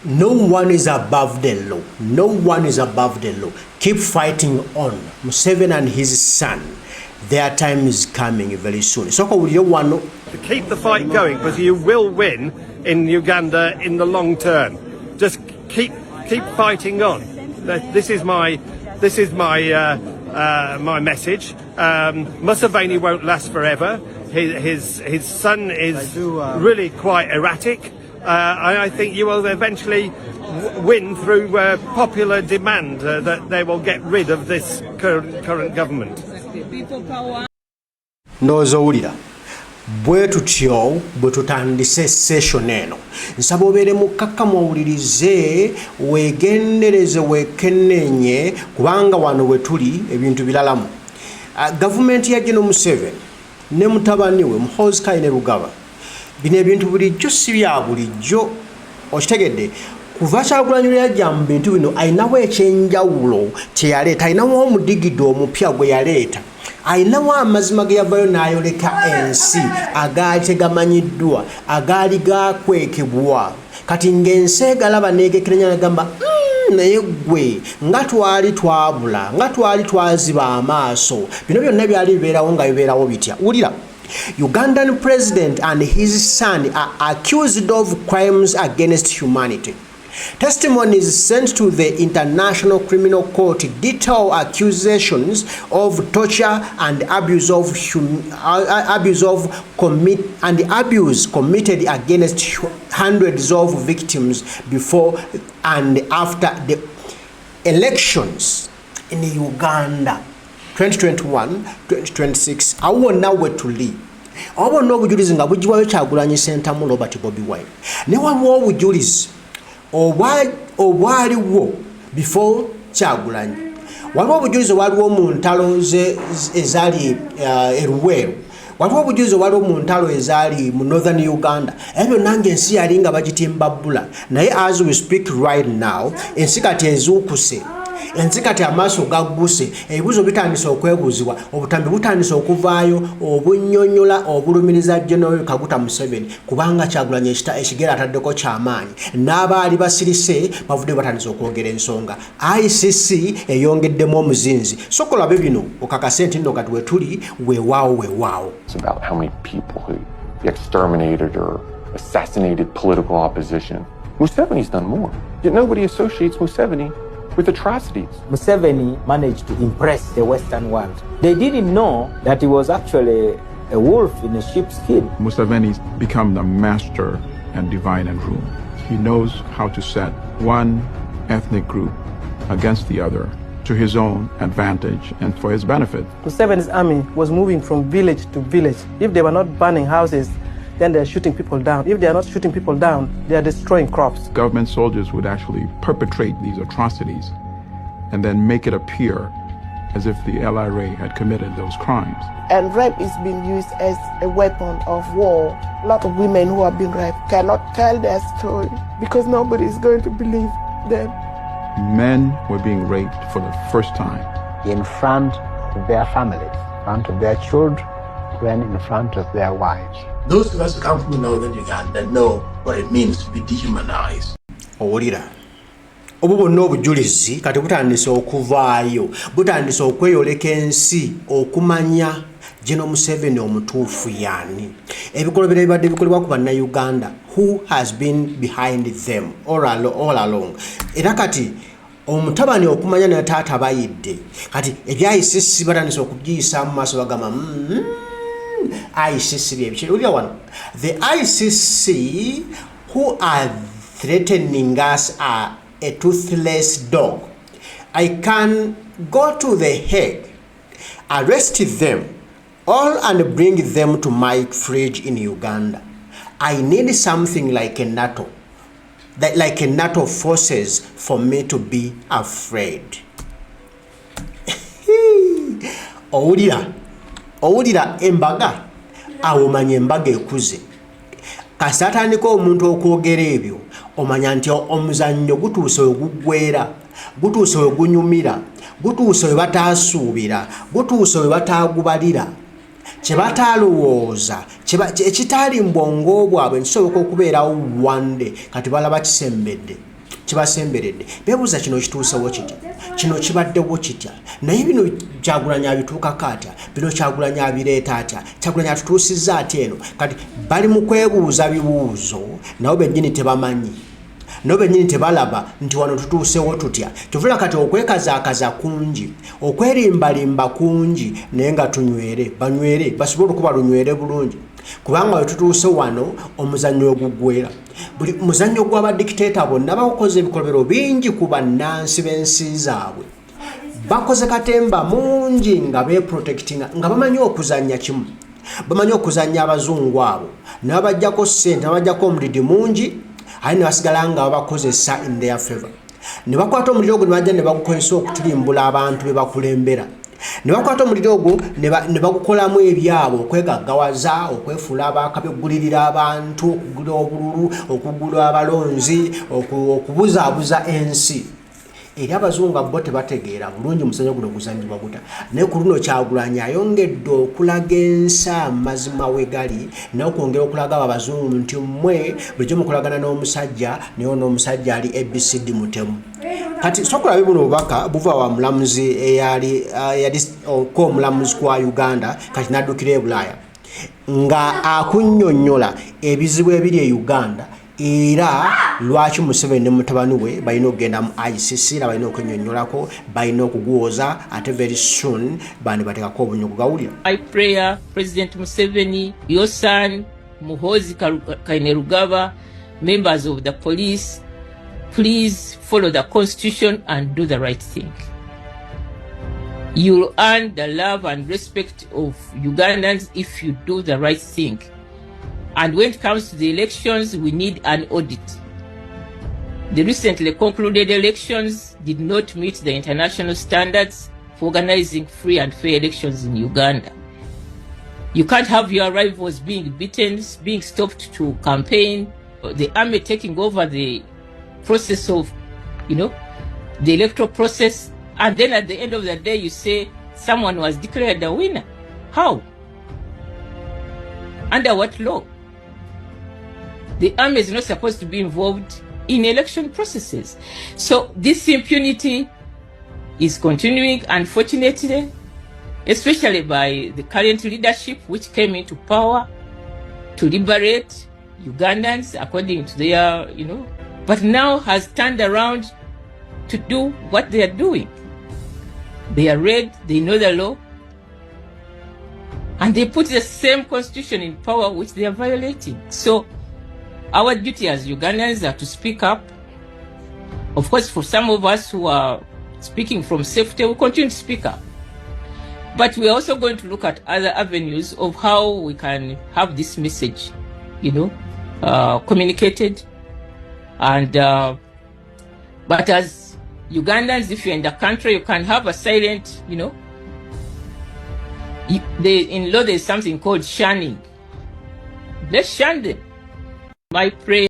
No one is above the law. No one is above the law. Keep fighting on. Museveni and his son, their time is coming very soon. So you want to keep the fight going, because you will win in Uganda in the long term. Just keep fighting on. This is my my message. Museveni won't last forever. His son is really quite erratic. I think you will eventually win through popular demand that they will get rid of this current government. Nozowulira bwe tutyo bwe tutandise session eno nsaba obeere mukkakkamu owulirize weegendereze weekenneenye kubanga wano we tuli ebintu biralamu. Gavumenti ya General Museveni ne mutabaniwe Muhoozi Kayine Rugaba bino ebintu bulijjo si bya bulijjo okitegedde kuva Kyagulanyi lwe yajja mu bintu bino ayinawo ekyenjawulo kye yaleeta ayinawo omudigido omupya gwe yaleeta ayinawo amazima ge yavayo n'ayoleka ensi agaali tegamanyiddwa agaali gakwekebwa kati ng'ensi egalaba n'egekerenya n'agamba naye gwe nga twali twabula nga twali twaziba amaaso bino byonna byali bibeerawo nga bibeerawo bitya. Wulira, Ugandan president and his son are accused of crimes against humanity. Testimonies sent to the International Criminal Court detail accusations of torture and abuse committed against hundreds of victims before and after the elections in Uganda 2021-2026. awo nawe tuli obona obujulizi nga bugiwayo Kyagulanyi Ssentamu Robert Bobi Wine ne waliwo obujulizi obwaliwo before Kyagulanyi. Waliwo obujulizi waliwo mu ntalo ezaali eruweru, waliwo obujulizi waliwo mu ntalo ezaali mu northern Uganda. Ebyo nange ensi yali nga bagitimba bbula naye as we speak right now ensi kati ezuukuse. Enzikati amaaso gagguse, ebibuzo bitandise okwebuuzibwa, obutambi butandise okuvaayo obunnyonnyola obulumiriza General Kaguta Museveni kubanga Kyagulanyi ekigera ataddeko ky'amaanyi n'abaali basirise bavudde batandise okwogera ensonga. ICC eyongeddemu omuzinzi. Sokolabe bino okakase nti nno kati we tuli weewaawo. It's about how many people who exterminated or assassinated political opposition. Museveni's done more, yet nobody associates Museveni with atrocities. Museveni managed to impress the Western world. They didn't know that he was actually a wolf in a sheep's skin. Museveni's become the master and divide and rule. He knows how to set one ethnic group against the other to his own advantage and for his benefit. Museveni's army was moving from village to village. If they were not burning houses, then they're shooting people down. If they are not shooting people down, they are destroying crops. Government soldiers would actually perpetrate these atrocities and then make it appear as if the LRA had committed those crimes. And rape is being used as a weapon of war. A lot of women who have been raped cannot tell their story because nobody is going to believe them. Men were being raped for the first time. In front of their families, in front of their children, and in front of their wives. Those of us who come from northern Uganda know what it means to be dehumanized. Owulira obwo bonna obujulizi kati butandise okuvaayo, butandise okweyoleka ensi okumanya General Museveni omutuufu yaani. Ebikolwa bibadde bikolebwa ku bannayuganda, who has been behind them all along. Era kati omutabani okumanya ne taata bayidde kati ebyayisisi batandise okugiyisa mu maaso bagamba ICC the ICC who are threatening us are a toothless dog. I can go to the Hague, arrest them all and bring them to my fridge in Uganda. I need something like a NATO, like a NATO forces for me to be afraid. Owulira embaga awomanya embaga ekuze. Kasatandika omuntu okwogera ebyo omanya nti omuzannyo gutuuse ogugwera, gutuuse ogunyumira, gutuuse we bataasuubira, gutuuse we bataagubalira, kye bataalowooza, ekitaali mu bwongo bwabwe kisoboka okubeerawo wande kati balaba kisembedde. kibasemberedde bebuuza kino kituusewo kitya kino kibaddewo kitya naye bino Kyagulanyi abituukako atya bino Kyagulanyi abireeta atya Kyagulanyi atutuusizza atya eno kati bali mu kwebuuza bibuuzo nabo bennyini tebamanyi no bennyini tebalaba nti wano tutuusewo tutya tuvula kati okwekazaakaza kungi okwerimbalimba kungi naye nga tunywere banywere basobole okuba lunywere bulungi kubanga we tutuuse wano omuzannyo ogugwera buli muzannyo gw'abadikiteeta bonna bakoze ebikolobero bingi ku bannansi b'ensi zaabwe bakoze katemba mungi nga beprotectinga nga bamanyi okuzannya kimu bamanyi okuzannya abazungu abo n'abajjako ssente n'abajjako omulidi mungi aye ne basigala nga babakozesa in their favor ne bakwata omuliro ogwo ne bajja ne bagukozesa okutirimbula abantu be bakulembera ne bakwata omuliro ogwo ne bagukolamu ebyabo okwegaggawaza okwefuula abakabeggulirira abantu okugula obululu okugula abalonzi okubuzaabuza ensi era abazungu bo tebategeera bulungi musanyo guno guzannyibwa guta naye ku luno Kyagulanyi ayongedde okulaga ensi amazima we gali n'okwongera okulaga abazungu nti mmwe bulijjo mukolagana n'omusajja naye n'omusajja ali ABCD mutemu kati sokulabe buno obubaka buva wa mulamuzi eyali ko omulamuzi kwa Uganda kati naddukira e Bulaaya nga akunnyonnyola ebizibu ebiri e Uganda era lwaki Museveni ne Mutabaniwe balina okugenda mu ICC era balina okwennyonnyolako balina okuguwoza ate very soon bandi bateekako obunyogo gawulira. My prayer, President Museveni, your son, Muhoozi Kainerugaba, members of the police, please follow the constitution and do the right thing. You'll earn the love and respect of Ugandans if you do the right thing. And when it comes to the elections, we need an audit. The recently concluded elections did not meet the international standards for organizing free and fair elections in Uganda. You can't have your rivals being beaten, being stopped to campaign, the army taking over the process of, the electoral process, and then at the end of the day you say someone was declared a winner. How? Under what law? The army is not supposed to be involved in election processes. So this impunity is continuing, unfortunately, especially by the current leadership which came into power to liberate Ugandans according to their, but now has turned around to do what they are doing. They are read, they know the law, and they put the same constitution in power which they are violating. So our duty as Ugandans are to speak up. Of course, for some of us who are speaking from safety, we continue to speak up. But we are also going to look at other avenues of how we can have this message, communicated. And but as Ugandans, if you're in the country, you can have a silent, in law there's something called shunning. Let's shun them. My prayer.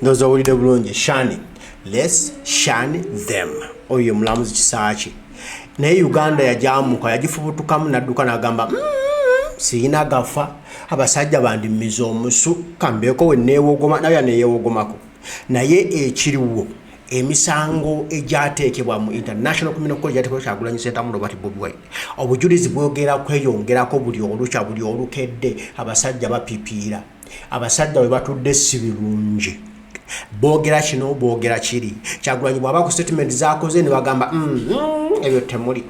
Those are the bulungi shunning. Let's shun them. Oyo mulamuzi Kisaachi. Naye Uganda yajamuka yagifubutukamu nadduka n'agamba sirina gafa abasajja bandimiza omusu kambeeko we neewogoma naye neyeewogomako naye ekiriwo emisango egyateekebwa mu international criminal court gyateekebwa Kyagulanyi Ssentamu Robert Bobi Wine obujulizi bwogera kweyongerako buli olukya buli olukedde abasajja bapipiira abasajja we batudde si birungi boogera kino boogera kiri Kyagulanyi bw'aba ku statement zaakoze ne bagamba ebyo temuli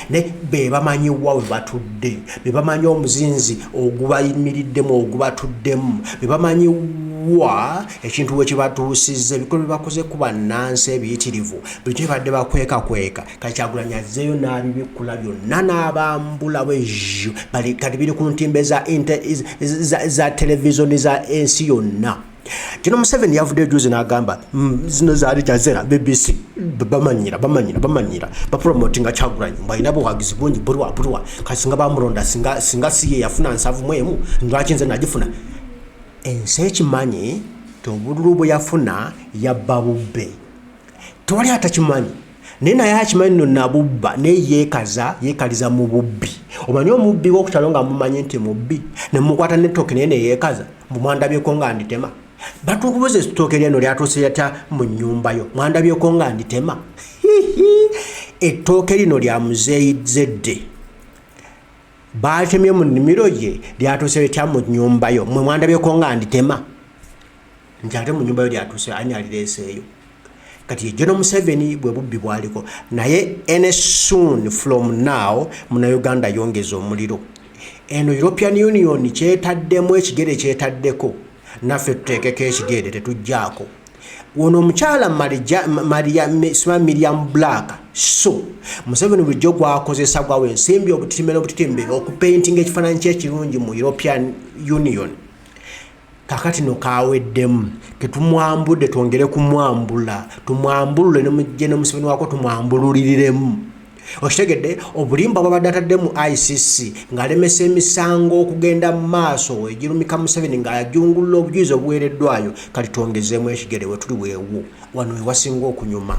ne be bamanyiwa we batudde be bamanyi omuzinzi ogubayimiriddemu ogubatuddemu be bamanyiwa ekintu we kibatuusizza ebikolo bakoze ku bannansi ebiyitirivu buli kye badde bakweka kati Kyagulanyi azzeeyo n'abibikula byonna n'abambula bw'ejjo bali kati biri ku ntimbe za televisioni za ensi yonna. Kino Museveni yavudde juzi n'agamba zino zaali jazera BBC bamanyira bapromotinga Kyagulanyi balina buwagizi bungi bulwa kati singa bamulonda singa siye yafuna nsavu mwemu lwaki nze nagifuna ensi ekimanyi tobululu bwe yafuna yabba bubbe tewali atakimanyi naye naye akimanyi no nabubba naye yeekaliza mu bubbi omanyi omubbi w'okukyalo nga mumanyi nti mubbi ne mukwata netooki naye neyeekaza mbumwandabyeko nga nditema batukubuze ettooke lyeno lyatuuse yata mu nnyumba yo mwandabyeko nga nditema ettooke lino lya muzeeyi Zedde baatemye mu nnimiro ye lyatuuse litya mu nnyumba yo mwe mwandabyeko nga nditema nti ate mu nnyumba yo lyatuuse ani alireeseeyo kati General Museveni bwe bubbi bwaliko naye any soon from now muna Uganda yongeza omuliro eno European Union kyetaddemu ekigere kyetaddeko naffe tuteekeko ekigere tetujjaako wono omukyala Miriam Black so Museveni bulijjo gwakozesa gwawe ensimbi obutitimbe okupaintinga ekifaananyi ky'ekirungi mu European Union kakati no kaweddemu ketumwambudde twongere kumwambula tumwambulule ne mujje Museveni wako tumwambululiriremu okitegedde obulimba bwabadde atadde mu ICC ng'alemesa emisango okugenda mu maaso egirumika Museveni ng'ajungulula obujulizi obuweereddwayo kati twongezeemu ekigere we tuli weewo wano we wasinga okunyuma